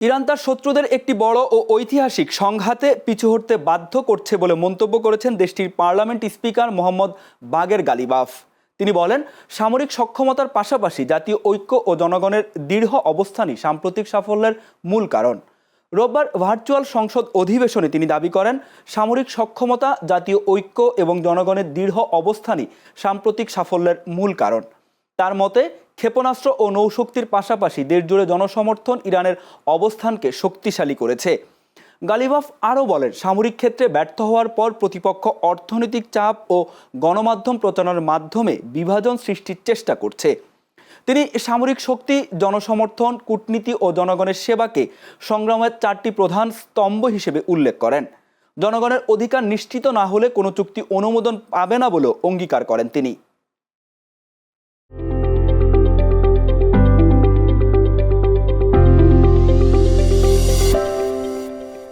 Iran তার শত্রুদের একটি বড় ও ঐতিহাসিক সংঘাতে পিছু হটতে বাধ্য করছে বলে মন্তব্য করেছেন দেশটির পার্লামেন্ট স্পিকার মোহাম্মদ বাগের গালিবাফ। তিনি বলেন, সামরিক সক্ষমতার পাশাপাশি জাতীয় ঐক্য ও জনগণের দৃঢ় অবস্থানই সাম্প্রতিক সাফল্যের মূল কারণ। রোববার ভার্চুয়াল সংসদ অধিবেশনে তিনি দাবি করেন, সামরিক সক্ষমতা, জাতীয় ঐক্য এবং জনগণের দৃঢ় অবস্থানই সাম্প্রতিক সাফল্যের মূল কারণ। তার মতে, ক্ষেপণাস্ত্র ও নৌশক্তির পাশাপাশি দেশজুড়ে জনসমর্থন ইরানের অবস্থানকে শক্তিশালী করেছে। গালিবাফ আরও বলেন, সামরিক ক্ষেত্রে ব্যর্থ হওয়ার পর প্রতিপক্ষ অর্থনৈতিক চাপ ও গণমাধ্যম প্রচারণার মাধ্যমে বিভাজন সৃষ্টির চেষ্টা করছে। তিনি সামরিক শক্তি, জনসমর্থন, কূটনীতি ও জনগণের সেবাকে সংগ্রামের 4টি প্রধান স্তম্ভ হিসেবে উল্লেখ করেন। জনগণের অধিকার নিশ্চিত না হলে কোনো চুক্তি অনুমোদন পাবে না বলেও অঙ্গীকার করেন তিনি।